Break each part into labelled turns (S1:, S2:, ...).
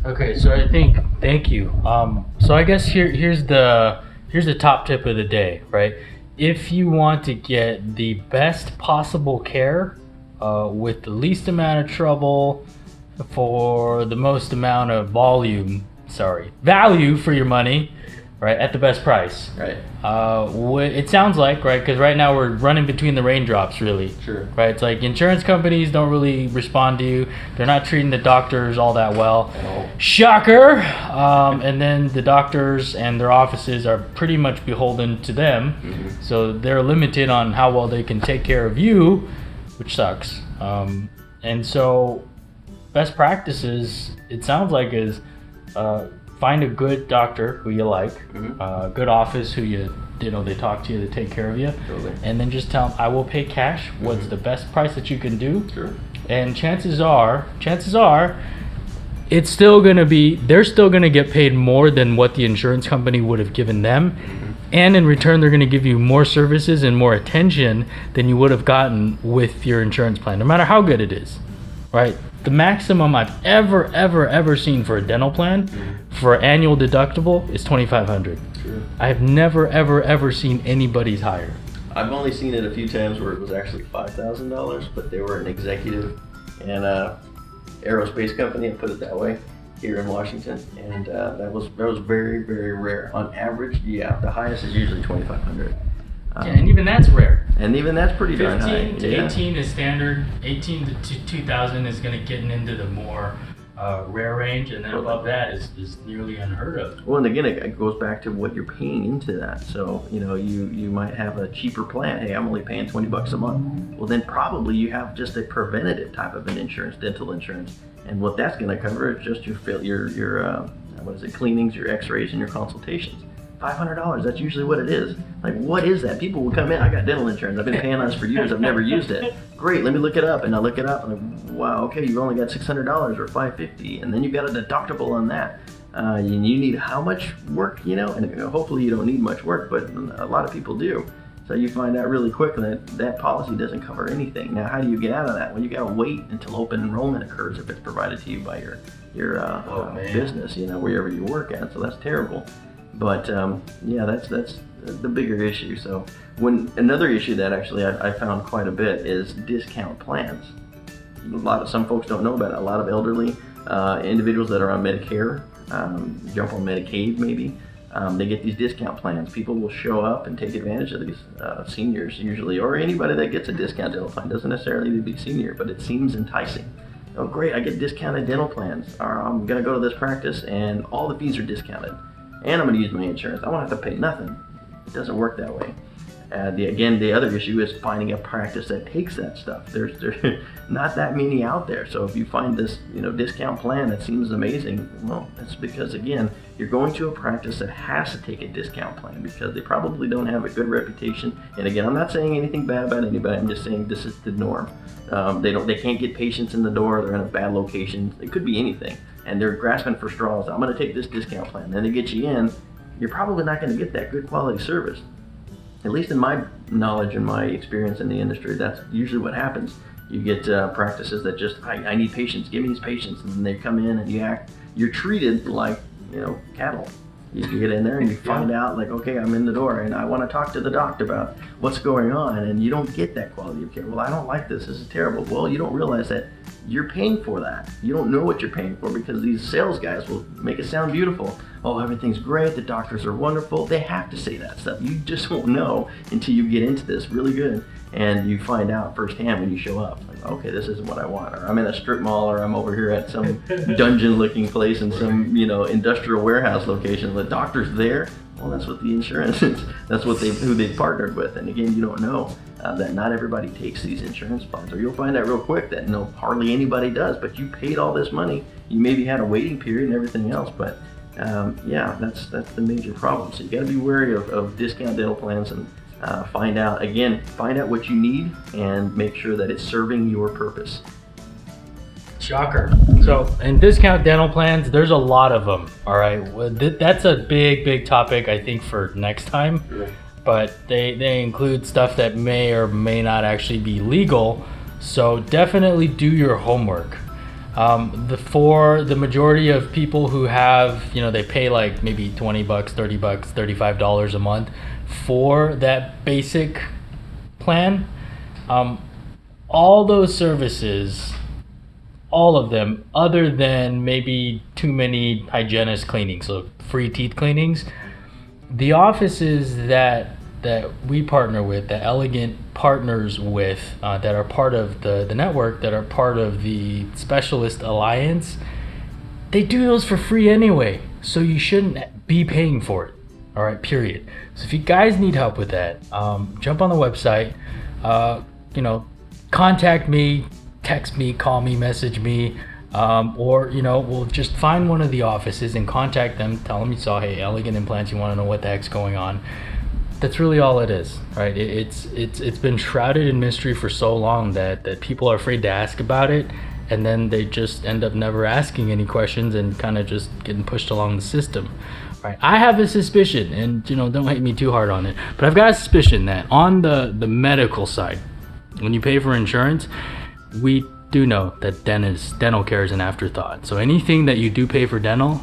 S1: Okay, so thank you. So I guess here's the top tip of the day, right? If you want to get the best possible care, with the least amount of trouble, for the most amount of value for your money, right, at the best price.
S2: Right.
S1: It sounds like, right, because right now we're running between the raindrops, really.
S2: Sure.
S1: Right, it's like insurance companies don't really respond to you. They're not treating the doctors all that well.
S2: No.
S1: Shocker. And then the doctors and their offices are pretty much beholden to them.
S2: Mm-hmm.
S1: So they're limited on how well they can take care of you, which sucks. And so best practices, it sounds like, is find a good doctor who you like, good office who they talk to you, they take care of you,
S2: Totally.
S1: and then just tell them, I will pay cash. What's the best price that you can do?
S2: Sure.
S1: And chances are, they're still gonna get paid more than what the insurance company would have given them. And in return, they're going to give you more services and more attention than you would have gotten with your insurance plan, no matter how good it is, right? The maximum I've ever seen for a dental plan for annual deductible is $2,500.
S2: Sure.
S1: I have never ever seen anybody's higher.
S2: I've only seen it a few times where it was actually $5,000, but they were an executive in a aerospace company, and put it that way, here in Washington, and that was very, very rare. On average, the highest is usually $2,500.
S1: And even that's rare.
S2: And even that's pretty darn high.
S1: 15 to 18 is standard. 18 to 2,000 is going to get into the more rare range, and then above that is nearly unheard of.
S2: Well, and again, it goes back to what you're paying into that. So, you might have a cheaper plan. Hey, I'm only paying $20 a month. Well, then probably you have just a preventative type of an insurance, dental insurance. And what that's going to cover is just your cleanings, your x-rays, and your consultations. $500, that's usually what it is. Like, what is that? People will come in, I got dental insurance, I've been paying on this for years, I've never used it. Great, let me look it up. And I look it up, and I'm like, wow, okay, you've only got $600 or $550, and then you've got a deductible on that. And you need how much work, and hopefully you don't need much work, but a lot of people do. So you find out really quick that policy doesn't cover anything. Now, how do you get out of that? Well, you got to wait until open enrollment occurs if it's provided to you by your business, wherever you work at. So that's terrible. But that's the bigger issue. So another issue that actually I found quite a bit is discount plans. Some folks don't know about it. A lot of elderly individuals that are on Medicare, jump on Medicaid maybe. They get these discount plans. People will show up and take advantage of these seniors usually, or anybody that gets a discount dental plan. Doesn't necessarily need to be senior, but it seems enticing. Oh great, I get discounted dental plans. Or I'm gonna go to this practice and all the fees are discounted. And I'm gonna use my insurance. I won't have to pay nothing. It doesn't work that way. The other issue is finding a practice that takes that stuff. There's not that many out there. So if you find this, discount plan that seems amazing, well, it's because, again, you're going to a practice that has to take a discount plan because they probably don't have a good reputation. And again, I'm not saying anything bad about anybody. I'm just saying this is the norm. They can't get patients in the door. They're in a bad location. It could be anything. And they're grasping for straws. I'm going to take this discount plan. Then they get you in. You're probably not going to get that good quality service. At least in my knowledge and my experience in the industry, that's usually what happens. You get practices that just, I need patients, give me these patients, and then they come in and you're treated like, cattle. You get in there and you find out, like, okay, I'm in the door and I want to talk to the doctor about what's going on, and you don't get that quality of care. Well, I don't like this is terrible. Well, you don't realize that you're paying for that. You don't know what you're paying for because these sales guys will make it sound beautiful. Oh, everything's great, the doctors are wonderful. They have to say that stuff. You just won't know until you get into this really good and you find out firsthand when you show up. Like, okay, this isn't what I want. Or I'm in a strip mall, or I'm over here at some dungeon-looking place in some, industrial warehouse location. The doctor's there. Well, that's what the insurance is. That's what who they've partnered with. And again, you don't know that not everybody takes these insurance plans. Or you'll find out real quick that hardly anybody does. But you paid all this money. You maybe had a waiting period and everything else. But that's the major problem. So you got to be wary of discount dental plans and find out what you need and make sure that it's serving your purpose.
S1: Shocker. So, in discount dental plans, there's a lot of them. All right, well, that's a big topic, I think, for next time.
S2: Sure.
S1: But they include stuff that may or may not actually be legal. So definitely do your homework. For the majority of people who have, they pay like maybe $20, $30, $35 a month for that basic plan. All those services, all of them, other than maybe too many hygienist cleanings, so free teeth cleanings, the offices that we partner with, that Elegant partners with, that are part of the network, that are part of the Specialist Alliance, they do those for free anyway. So you shouldn't be paying for it. All right, period. So if you guys need help with that, jump on the website, contact me, text me, call me, message me, or we'll just find one of the offices and contact them, tell them you saw, hey, Elegant Implants, you want to know what the heck's going on. That's really all it is, right? It's been shrouded in mystery for so long that people are afraid to ask about it, and then they just end up never asking any questions and kind of just getting pushed along the system. Right. I have a suspicion, and don't hate me too hard on it, but I've got a suspicion that on the medical side, when you pay for insurance, we do know that dental care is an afterthought. So anything that you do pay for dental,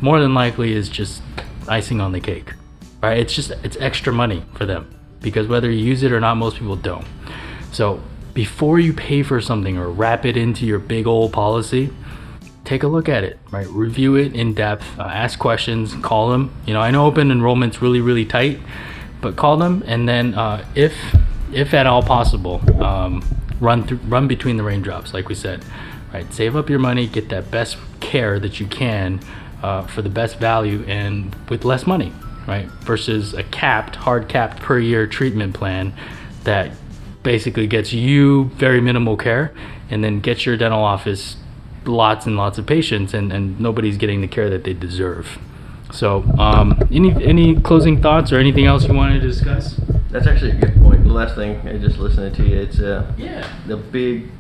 S1: more than likely is just icing on the cake. Right? It's extra money for them, because whether you use it or not, most people don't. So before you pay for something or wrap it into your big old policy, take a look at it, right? Review it in depth, ask questions, call them. I know open enrollment's really, really tight, but call them, and then if at all possible, run between the raindrops, like we said, right? Save up your money, get that best care that you can for the best value and with less money, right? Versus a hard capped per year treatment plan that basically gets you very minimal care and then gets your dental office lots and lots of patients, and nobody's getting the care that they deserve. So any closing thoughts or anything else you wanted to discuss?
S2: That's actually a good point. The last thing, just listening to you, it's the big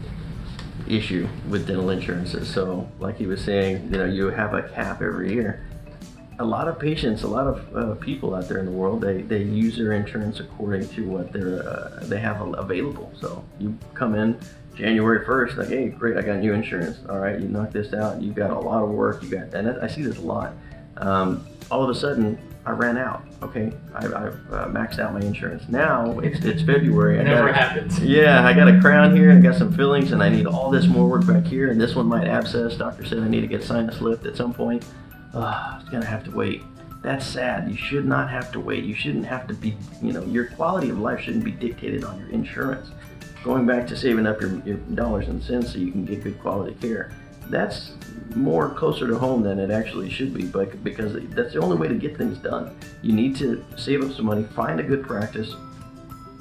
S2: issue with dental insurances. So like he was saying, you have a cap every year. A lot of patients, a lot of people out there in the world, they use their insurance according to what they have available. So you come in January 1st, like, hey, great, I got new insurance. All right, you knock this out. You got a lot of work. And I see this a lot. All of a sudden, I ran out. Okay, I've maxed out my insurance. Now it's February.
S1: It never happens.
S2: Yeah, I got a crown here, and I got some fillings, and I need all this more work back here, and this one might abscess. Doctor said I need to get sinus lift at some point. It's gonna have to wait. That's sad. You should not have to wait. You shouldn't have to be, your quality of life shouldn't be dictated on your insurance. Going back to saving up your dollars and cents so you can get good quality care. That's more closer to home than it actually should be, but because that's the only way to get things done. You need to save up some money, find a good practice.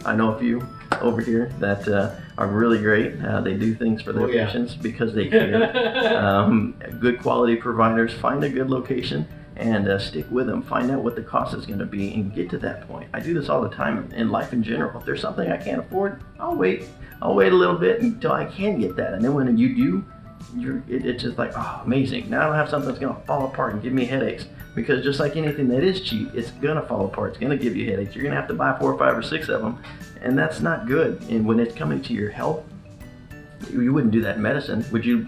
S2: I know a few over here that are really great. They do things for their patients because they care. Good quality providers, find a good location and stick with them. Find out what the cost is going to be and get to that point. I do this all the time in life in general. If there's something I can't afford, I'll wait a little bit until I can get that. And then when you do, it's just like, oh, amazing. Now I don't have something that's going to fall apart and give me headaches. Because just like anything that is cheap, it's going to fall apart. It's going to give you headaches. You're going to have to buy 4 or 5 or 6 of them. And that's not good. And when it's coming to your health, you wouldn't do that in medicine. Would you,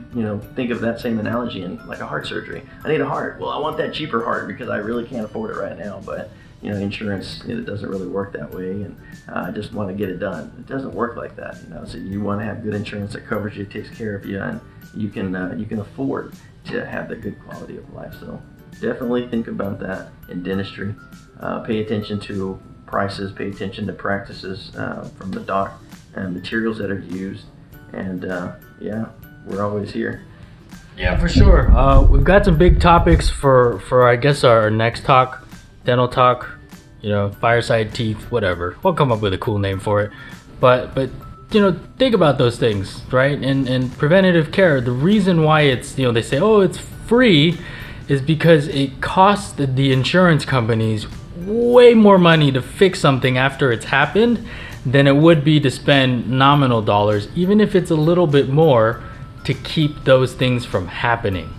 S2: think of that same analogy in like a heart surgery? I need a heart. Well, I want that cheaper heart because I really can't afford it right now. But, insurance, it doesn't really work that way. And I just want to get it done. It doesn't work like that. So you want to have good insurance that covers you, takes care of you, and you can afford to have the good quality of life. So definitely think about that in dentistry. Pay attention to prices, pay attention to practices from the doc and materials that are used. And we're always here.
S1: Yeah, for sure. We've got some big topics for I guess our next talk, dental talk, fireside teeth, whatever. We'll come up with a cool name for it. But think about those things, right? And preventative care, the reason why it's, they say, oh, it's free, is because it costs the insurance companies way more money to fix something after it's happened than it would be to spend nominal dollars, even if it's a little bit more, to keep those things from happening,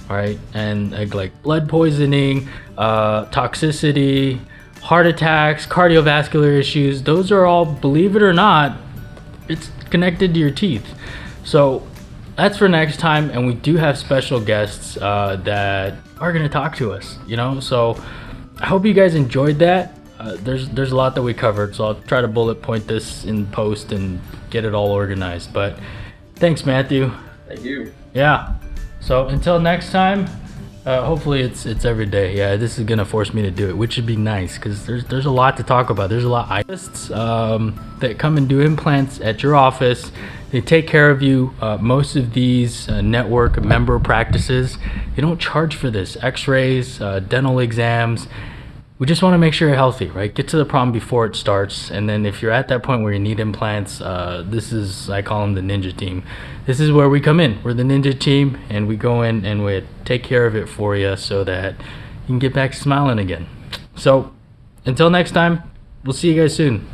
S1: right? And like blood poisoning, toxicity, heart attacks, cardiovascular issues, those are all, believe it or not, it's connected to your teeth. So that's for next time, and we do have special guests that are going to talk to us, you know. So I hope you guys enjoyed that. There's a lot that we covered, so I'll try to bullet point this in post and get it all organized. But thanks, Matthew.
S2: Thank you.
S1: Yeah. So until next time, hopefully it's every day. Yeah, this is gonna force me to do it, which would be nice because there's a lot to talk about. There's a lot of artists that come and do implants at your office. They take care of you. Most of these network member practices, they don't charge for this. X-rays, dental exams. We just want to make sure you're healthy, right? Get to the problem before it starts. And then if you're at that point where you need implants, this is, I call them the ninja team. This is where we come in. We're the ninja team, and we go in and we take care of it for you so that you can get back to smiling again. So until next time, we'll see you guys soon.